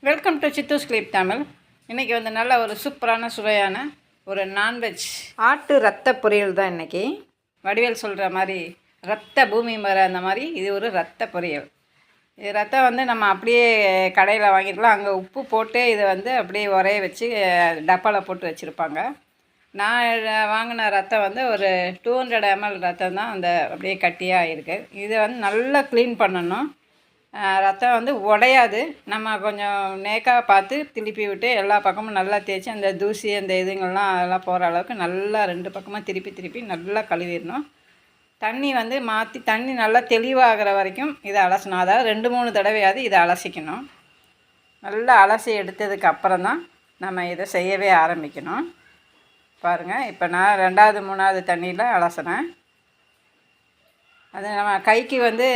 Welcome to சித்தூஸ் clip Tamil. இன்றைக்கி வந்து நல்ல ஒரு சூப்பரான சுவையான ஒரு நான்வெஜ் ஆட்டு ரத்த பொரியல் தான் இன்றைக்கி. வடிவேல் சொல்கிற மாதிரி ரத்த பூமி மர அந்த மாதிரி இது ஒரு ரத்த பொரியல். இது ரத்தம் வந்து நம்ம அப்படியே கடையில் வாங்கிக்கலாம். அங்கே உப்பு போட்டு இதை வந்து அப்படியே உரைய வச்சு டப்பாவில் போட்டு வச்சுருப்பாங்க. நான் வாங்கின ரத்தம் வந்து ஒரு 200 ml ரத்தம் தான் அந்த அப்படியே கட்டியாக இருக்குது. இதை வந்து நல்லா க்ளீன் பண்ணணும். ரத்தம் வந்து உடையாது. நம்ம கொஞ்சம் நேக்காக பார்த்து திருப்பி விட்டு எல்லா பக்கமும் நல்லா தேய்ச்சி அந்த தூசி அந்த இதுங்கள்லாம் அதெல்லாம் போகிற அளவுக்கு நல்லா 2 பக்கமாக திருப்பி நல்லா கழுவிடணும். தண்ணி வந்து மாற்றி தண்ணி நல்லா தெளிவாகிற வரைக்கும் இதை அலசணும். அதாவது 2-3 தடவையாவது இதை அலசிக்கணும். நல்லா அலசி எடுத்ததுக்கு அப்புறம் தான் நம்ம இதை செய்யவே ஆரம்பிக்கணும். பாருங்கள், இப்போ நான் 2வது 3வது தண்ணியில் அலசினேன். அது நம்ம கைக்கு வந்து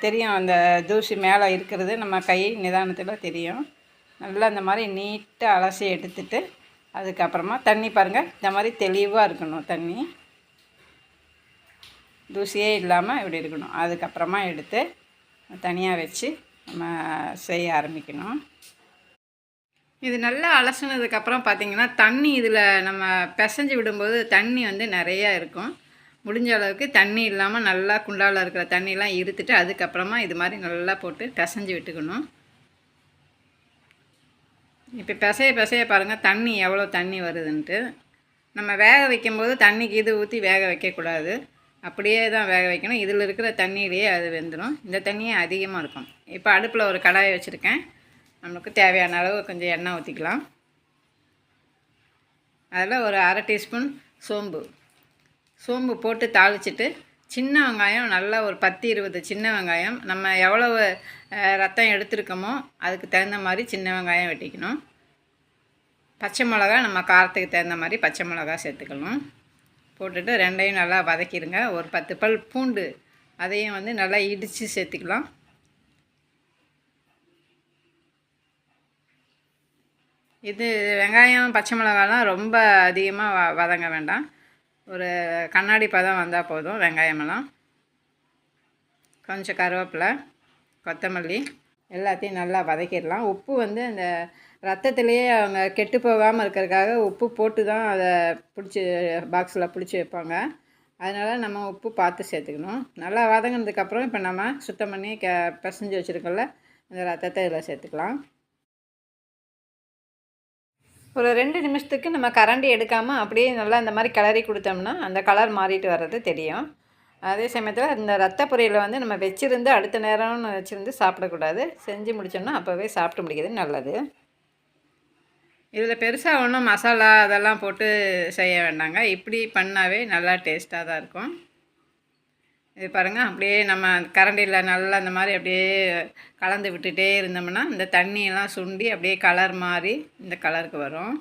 தெரியும், அந்த தூசி மேலே இருக்கிறது நம்ம கை நிதானத்தில் தெரியும். நல்லா இந்த மாதிரி நீட்டாக அலசி எடுத்துட்டு அதுக்கப்புறமா தண்ணி பாருங்கள், இந்த மாதிரி தெளிவாக இருக்கணும். தண்ணி தூசியே இல்லாமல் இப்படி இருக்கணும். அதுக்கப்புறமா எடுத்து தனியாக வச்சு நம்ம செய்ய ஆரம்பிக்கணும். இது நல்லா அலசினதுக்கப்புறம் பார்த்திங்கன்னா தண்ணி இதில் நம்ம பிசைஞ்சு விடும்போது தண்ணி வந்து நிறையா இருக்கும். முடிஞ்ச அளவுக்கு தண்ணி இல்லாமல் நல்லா குண்டாவில் இருக்கிற தண்ணியெலாம் இருத்துட்டு அதுக்கப்புறமா இது மாதிரி நல்லா போட்டு பிசைஞ்சு விட்டுக்கணும். இப்போ பிசைய பாருங்கள் தண்ணி எவ்வளோ தண்ணி வருதுன்ட்டு. நம்ம வேக வைக்கும்போது தண்ணிக்கு இது ஊற்றி வேக வைக்கக்கூடாது, அப்படியே தான் வேக வைக்கணும். இதில் இருக்கிற தண்ணியிலேயே அது வெந்துடும். இந்த தண்ணியே அதிகமாக இருக்கும். இப்போ அடுப்பில் ஒரு கடாயை வச்சுருக்கேன். நமக்கு தேவையான அளவு கொஞ்சம் எண்ணெய் ஊற்றிக்கலாம். அதில் ஒரு 1/2 டீஸ்பூன் சோம்பு போட்டு தாளிச்சிட்டு சின்ன வெங்காயம் நல்லா ஒரு 10-20 சின்ன வெங்காயம், நம்ம எவ்வளவு ரத்தம் எடுத்துருக்கோமோ அதுக்கு தகுந்த மாதிரி சின்ன வெங்காயம் வெட்டிக்கணும். பச்சை மிளகா நம்ம காரத்துக்கு தகுந்த மாதிரி பச்சை மிளகா சேர்த்துக்கணும். போட்டுட்டு ரெண்டையும் நல்லா வதக்கிடுங்க. ஒரு 10 பல் பூண்டு அதையும் வந்து நல்லா இடித்து சேர்த்துக்கலாம். இது வெங்காயம் பச்சை மிளகாலாம் ரொம்ப அதிகமாக வதங்க வேண்டாம். ஒரு கண்ணாடி பதம் வந்தால் போதும். வெங்காயமெல்லாம் கொஞ்சம் கருவேப்பிலை, கொத்தமல்லி எல்லாத்தையும் நல்லா வதக்கிடலாம். உப்பு வந்து அந்த ரத்தத்துலேயே அவங்க கெட்டு போகாமல் இருக்கிறதுக்காக உப்பு போட்டு தான் அதை பிடிச்சி பாக்ஸில் பிடிச்சி வைப்பாங்க. அதனால் நம்ம உப்பு பார்த்து சேர்த்துக்கணும். நல்லா வதங்கினதுக்கப்புறம் இப்போ நம்ம சுத்தம் பண்ணி பிசைஞ்சு வச்சுருக்கோம்ல அந்த ரத்தத்தை இதில் சேர்த்துக்கலாம். ஒரு 2 நிமிஷத்துக்கு நம்ம கரண்டி எடுக்காமல் அப்படியே நல்லா இந்த மாதிரி கிளறி கொடுத்தோம்னா அந்த கலர் மாறிட்டு வர்றது தெரியும். அதே சமயத்தில் இந்த ரத்த பொரியலை வந்து நம்ம வச்சுருந்து அடுத்த நேரம்னு வச்சுருந்து சாப்பிடக்கூடாது. செஞ்சு முடித்தோம்னா அப்போவே சாப்பிட்டு முடிக்கிறது நல்லது. இதில் பெருசாக ஒன்றும் மசாலா அதெல்லாம் போட்டு செய்ய வேண்டாங்க. இப்படி பண்ணாவே நல்லா டேஸ்ட்டாக தான் இருக்கும். இது பாருங்கள், அப்படியே நம்ம கரண்டியில் நல்லா அந்த மாதிரி அப்படியே கலந்து விட்டுட்டே இருந்தோம்னா இந்த தண்ணியெல்லாம் சுண்டி அப்படியே கலர் மாறி இந்த கலருக்கு வரும்.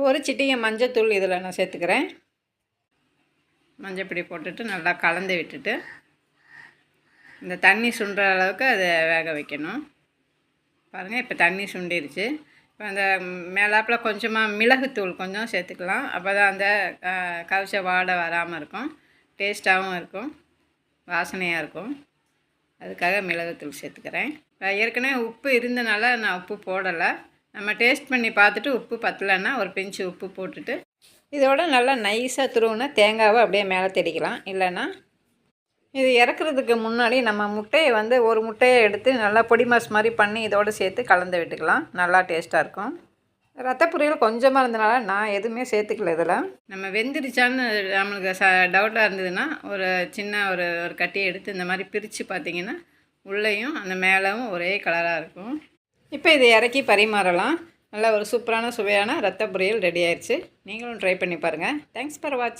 ஒரு சிட்டிகை மஞ்சத்தூள் இதில் நான் சேர்த்துக்கிறேன். மஞ்சப்பொடி போட்டுட்டு நல்லா கலந்து விட்டுட்டு இந்த தண்ணி சுண்டுற அளவுக்கு அதை வேக வைக்கணும். பாருங்கள், இப்போ தண்ணி சுண்டிருச்சு. இப்போ அந்த மேலாப்பில் கொஞ்சமாக மிளகுத்தூள் கொஞ்சம் சேர்த்துக்கலாம். அப்போ தான் அந்த கவிச்ச வாடை வராமல் இருக்கும், டேஸ்ட்டாகவும் இருக்கும், வாசனையாக இருக்கும். அதுக்காக மிளகுத்தூள் சேர்த்துக்கிறேன். ஏற்கனவே உப்பு இருந்தனால நான் உப்பு போடலை. நம்ம டேஸ்ட் பண்ணி பார்த்துட்டு உப்பு பத்தலைன்னா ஒரு பிஞ்சு உப்பு போட்டுட்டு இதோட நல்லா நைஸாக துருவுன தேங்காவை அப்படியே மேலே தெளிக்கலாம். இல்லைன்னா இது இறக்குறதுக்கு முன்னாடி நம்ம முட்டையை வந்து ஒரு முட்டையை எடுத்து நல்லா பொடி மாஸ் மாதிரி பண்ணி இதோடு சேர்த்து கலந்து விட்டுக்கலாம். நல்லா டேஸ்ட்டாக இருக்கும். ரத்த பொரியல் கொஞ்சமாக இருந்தனால நான் எதுவுமே சேர்த்துக்கல. இதில் நம்ம வெந்துருச்சான்னு நம்மளுக்கு டவுட்டாக இருந்ததுன்னா ஒரு சின்ன ஒரு கட்டியை எடுத்து இந்த மாதிரி பிரித்து பார்த்திங்கன்னா உள்ளேயும் அந்த மேலேயும் ஒரே கலராக இருக்கும். இப்போ இதை இறக்கி பரிமாறலாம். நல்லா ஒரு சூப்பரான சுவையான ரத்த பொரியல் ரெடி ஆயிடுச்சு. நீங்களும் ட்ரை பண்ணி பாருங்கள். தேங்க்ஸ் ஃபார் வாட்சிங்.